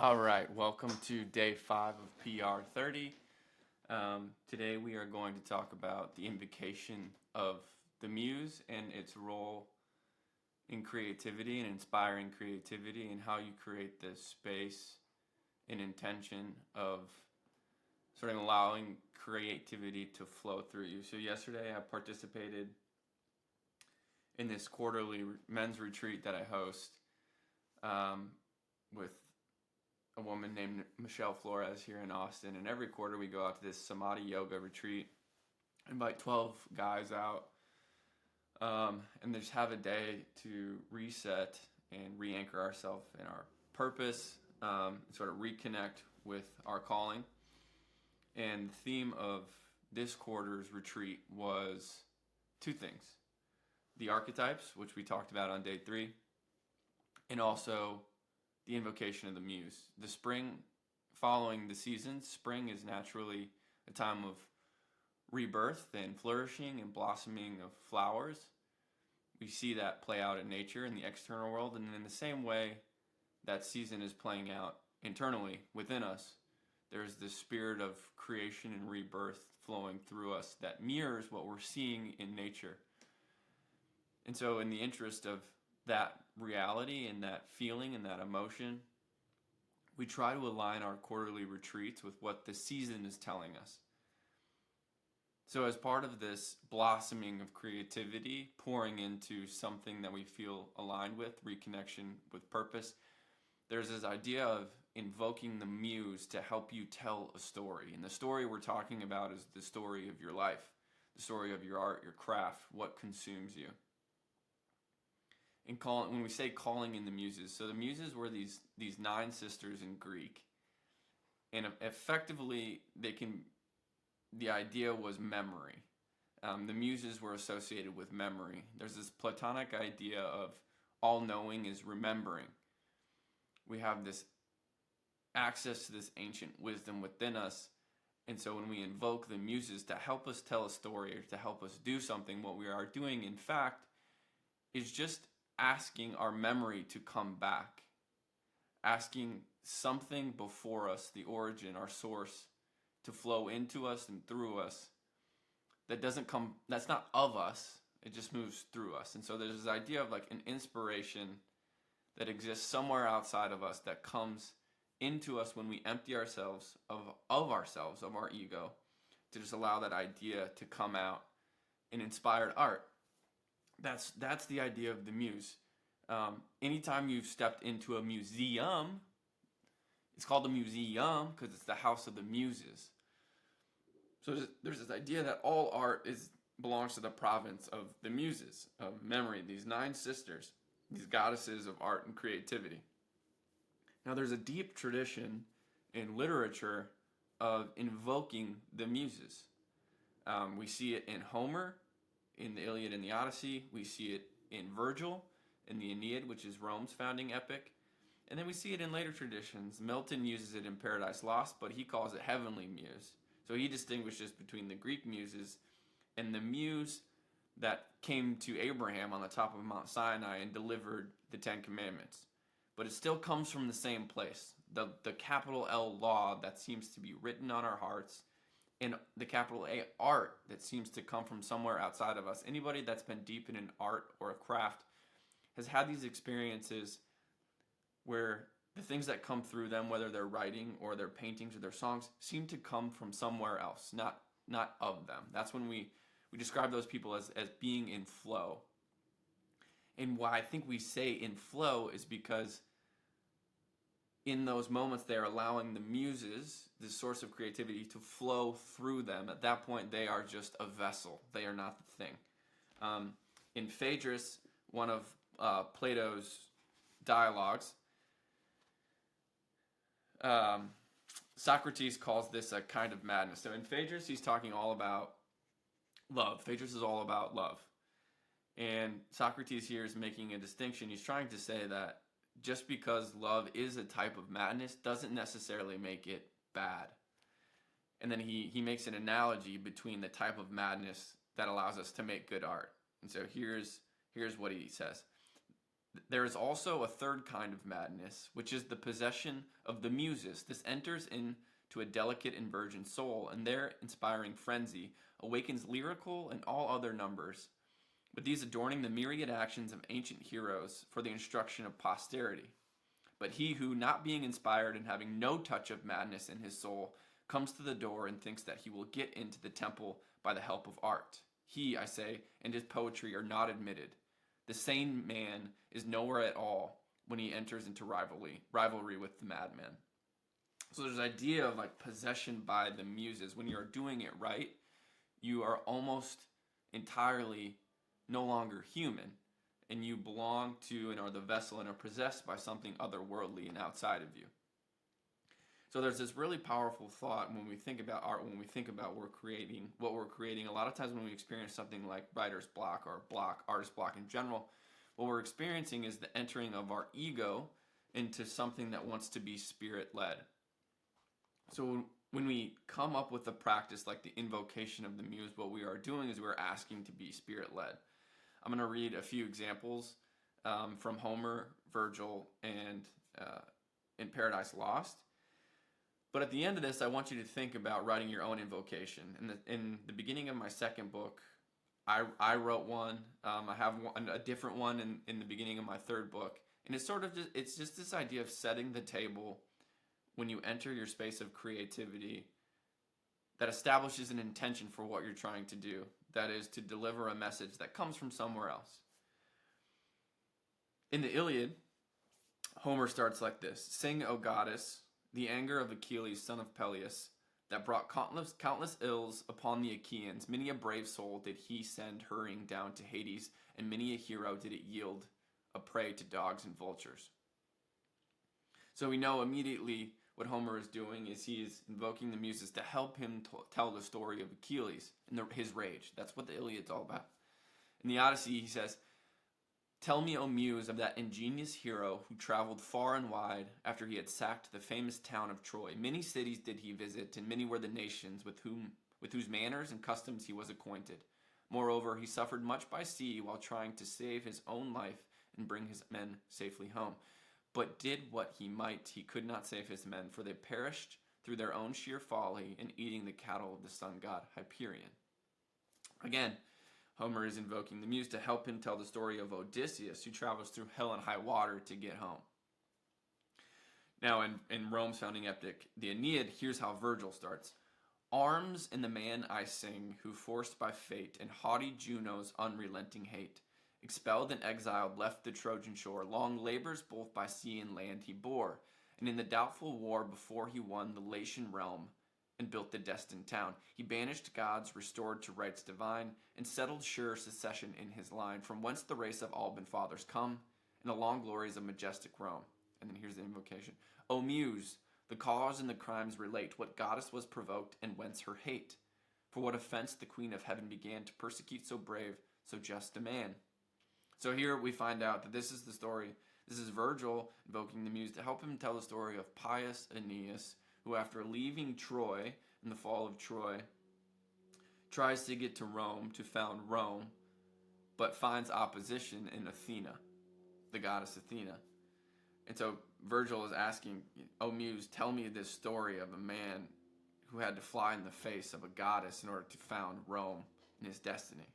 All right, welcome to day 5 of PR 30. Today we are going to talk about the invocation of the muse and its role in creativity and inspiring creativity, and how you create this space and intention of sort of allowing creativity to flow through you. So yesterday I participated in this quarterly men's retreat that I host with a woman named Michelle Flores here in Austin, and every quarter we go out to this Samadhi yoga retreat, invite 12 guys out, and just have a day to reset and re-anchor ourselves in our purpose, sort of reconnect with our calling. And the theme of this quarter's retreat was two things: the archetypes, which we talked about on day 3, and also the invocation of the muse. The spring following the seasons, spring is naturally a time of rebirth and flourishing and blossoming of flowers. We see that play out in nature, in the external world, and in the same way that season is playing out internally within us, there's this spirit of creation and rebirth flowing through us that mirrors what we're seeing in nature. And so in the interest of that reality and that feeling and that emotion, we try to align our quarterly retreats with what the season is telling us. So as part of this blossoming of creativity, pouring into something that we feel aligned with, reconnection with purpose, there's this idea of invoking the muse to help you tell a story. And the story we're talking about is the story of your life, the story of your art, your craft, what consumes you. And when we say calling in the muses, so the muses were these 9 sisters in Greek, and effectively the idea was memory. The muses were associated with memory. There's this Platonic idea of all knowing is remembering. We have this access to this ancient wisdom within us, and so when we invoke the muses to help us tell a story or to help us do something, what we are doing in fact is just asking our memory to come back, asking something before us, the origin, our source, to flow into us and through us that's not of us, it just moves through us. And so there's this idea of like an inspiration that exists somewhere outside of us that comes into us when we empty ourselves of ourselves, of our ego, to just allow that idea to come out in inspired art. That's the idea of the muse. Anytime you've stepped into a museum, it's called a museum because it's the house of the muses. So there's this idea that all art belongs to the province of the muses, of memory, these 9 sisters, these goddesses of art and creativity. Now there's a deep tradition in literature of invoking the muses. We see it in Homer, in the Iliad and the Odyssey. We see it in Virgil, in the Aeneid, which is Rome's founding epic. And then we see it in later traditions. Milton uses it in Paradise Lost, but he calls it heavenly muse. So he distinguishes between the Greek muses and the muse that came to Abraham on the top of Mount Sinai and delivered the 10 Commandments. But it still comes from the same place. The capital L law that seems to be written on our hearts, and the capital A art that seems to come from somewhere outside of us. Anybody that's been deep in an art or a craft has had these experiences where the things that come through them, whether they're writing or their paintings or their songs, seem to come from somewhere else, not of them. That's when we describe those people as being in flow. And why I think we say in flow is because in those moments they're allowing the muses, the source of creativity, to flow through them. At that point they are just a vessel. They are not the thing. In Phaedrus, one of Plato's dialogues, Socrates calls this a kind of madness. So in Phaedrus he's talking all about love. Phaedrus is all about love. And Socrates here is making a distinction. He's trying to say that just because love is a type of madness doesn't necessarily make it bad. And then he makes an analogy between the type of madness that allows us to make good art. And so here's what he says. There is also a third kind of madness, which is the possession of the muses. This enters into a delicate and virgin soul, and their inspiring frenzy awakens lyrical and all other numbers, with these adorning the myriad actions of ancient heroes for the instruction of posterity. But he who, not being inspired and having no touch of madness in his soul, comes to the door and thinks that he will get into the temple by the help of art. He, I say, and his poetry are not admitted. The sane man is nowhere at all when he enters into rivalry with the madman. So there's an idea of like possession by the muses. When you're doing it right, you are almost entirely no longer human, and you belong to and are the vessel and are possessed by something otherworldly and outside of you. So there's this really powerful thought when we think about art, when we think about what we're creating. A lot of times when we experience something like writer's block or artist block in general, what we're experiencing is the entering of our ego into something that wants to be spirit-led. So when we come up with a practice like the invocation of the muse, what we are doing is we're asking to be spirit-led. I'm going to read a few examples from Homer, Virgil, and in Paradise Lost. But at the end of this, I want you to think about writing your own invocation. In the beginning of my second book, I wrote one. I have a different one in the beginning of my third book. And it's just this idea of setting the table when you enter your space of creativity that establishes an intention for what you're trying to do. That is to deliver a message that comes from somewhere else. In the Iliad, Homer starts like this: "Sing, O goddess, the anger of Achilles, son of Peleus, that brought countless ills upon the Achaeans. Many a brave soul did he send hurrying down to Hades, and many a hero did it yield a prey to dogs and vultures." So we know immediately what Homer is doing is he is invoking the muses to help him tell the story of Achilles and his rage. That's what the Iliad's all about. In the Odyssey, he says, "Tell me, O muse, of that ingenious hero who traveled far and wide after he had sacked the famous town of Troy. Many cities did he visit, and many were the nations with whose manners and customs he was acquainted. Moreover, he suffered much by sea while trying to save his own life and bring his men safely home. But did what he might, he could not save his men, for they perished through their own sheer folly in eating the cattle of the sun god Hyperion." Again, Homer is invoking the muse to help him tell the story of Odysseus, who travels through hell and high water to get home. Now, in Rome's founding epic, the Aeneid, here's how Virgil starts: "Arms in the man I sing, who forced by fate and haughty Juno's unrelenting hate, expelled and exiled, left the Trojan shore. Long labors both by sea and land he bore, and in the doubtful war before he won the Latian realm and built the destined town, he banished gods, restored to rights divine, and settled sure succession in his line, from whence the race of Alban fathers come, and the long glories of majestic Rome." And then here's the invocation: "O muse, the cause and the crimes relate, what goddess was provoked, and whence her hate? For what offense the queen of heaven began to persecute so brave, so just a man?" So here we find out that this is the story. This is Virgil invoking the muse to help him tell the story of pious Aeneas, who after leaving Troy in the fall of Troy, tries to get to Rome to found Rome, but finds opposition in Athena, the goddess Athena. And so Virgil is asking, "O muse, tell me this story of a man who had to fly in the face of a goddess in order to found Rome and his destiny."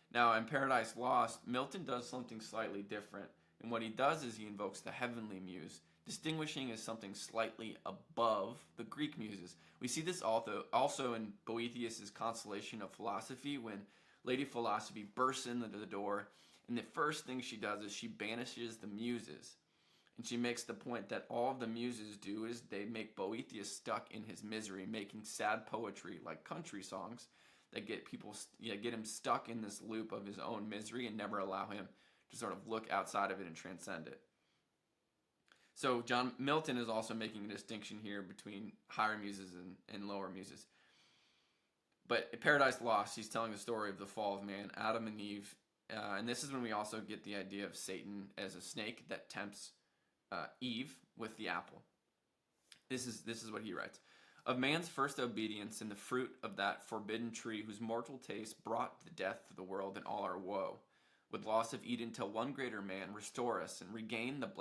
Now, in Paradise Lost, Milton does something slightly different. And what he does is he invokes the heavenly muse, distinguishing as something slightly above the Greek muses. We see this also in Boethius' Constellation of Philosophy, when Lady Philosophy bursts into the door, and the first thing she does is she banishes the muses. And she makes the point that all the muses do is they make Boethius stuck in his misery, making sad poetry like country songs that get him stuck in this loop of his own misery and never allow him to sort of look outside of it and transcend it. So Milton is also making a distinction here between higher muses and lower muses. But in Paradise Lost, he's telling the story of the fall of man, Adam and Eve, and this is when we also get the idea of Satan as a snake that tempts Eve with the apple. This is what he writes: "Of man's first obedience in the fruit of that forbidden tree, whose mortal taste brought the death to the world and all our woe, with loss of Eden till one greater man restore us and regain the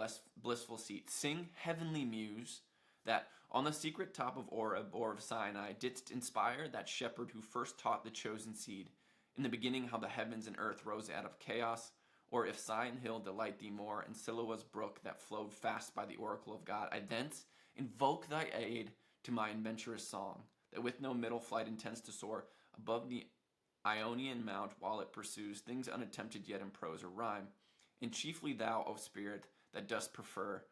blissful seat. Sing, heavenly muse, that on the secret top of Oreb or of Sinai didst inspire that shepherd who first taught the chosen seed. In the beginning how the heavens and earth rose out of chaos, or if Sion hill delight thee more, and Siloah's brook that flowed fast by the oracle of God, I thence invoke thy aid to my adventurous song, that with no middle flight intends to soar above the Ionian mount while it pursues things unattempted yet in prose or rhyme. And chiefly thou, O Spirit, that dost prefer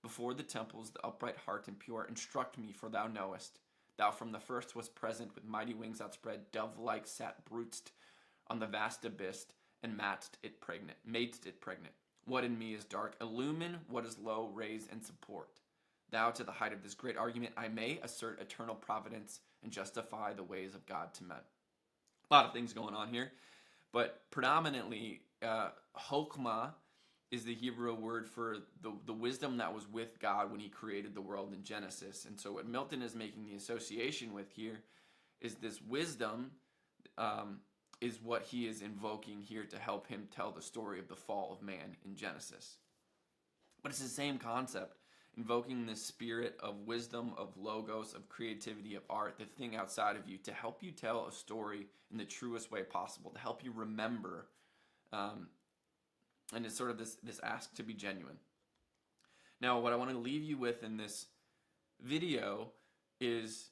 before the temples the upright heart and pure, instruct me, for thou knowest. Thou from the first wast present, with mighty wings outspread, dove-like sat broodst on the vast abyss, and madst it pregnant. What in me is dark, illumine what is low, raise and support. Thou, to the height of this great argument, I may assert eternal providence and justify the ways of God to men. A lot of things going on here, but predominantly, Chokmah is the Hebrew word for the wisdom that was with God when he created the world in Genesis. And so what Milton is making the association with here is this wisdom is what he is invoking here to help him tell the story of the fall of man in Genesis. But it's the same concept, invoking the spirit of wisdom, of logos, of creativity, of art, the thing outside of you, to help you tell a story in the truest way possible, to help you remember. And it's sort of this ask to be genuine. Now, what I want to leave you with in this video is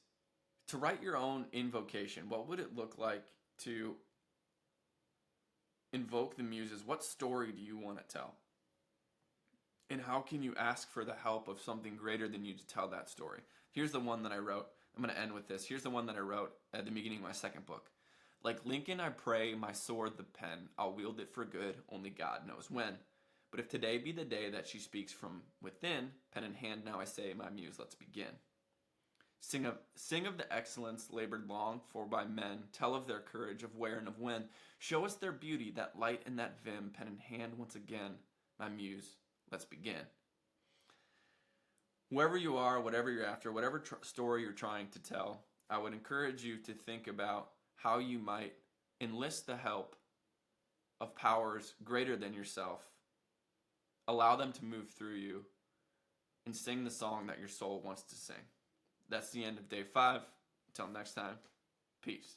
to write your own invocation. What would it look like to invoke the muses? What story do you want to tell? And how can you ask for the help of something greater than you to tell that story? Here's the one that I wrote. I'm going to end with this. Here's the one that I wrote at the beginning of my second book. Like Lincoln, I pray, my sword, the pen, I'll wield it for good, only God knows when. But if today be the day that she speaks from within, pen in hand now I say, my muse, let's begin. Sing of the excellence labored long for by men, tell of their courage, of where and of when. Show us their beauty, that light and that vim, pen in hand once again, my muse, let's begin. Wherever you are, whatever you're after, whatever story you're trying to tell, I would encourage you to think about how you might enlist the help of powers greater than yourself, allow them to move through you, and sing the song that your soul wants to sing. That's the end of day 5. Until next time, peace.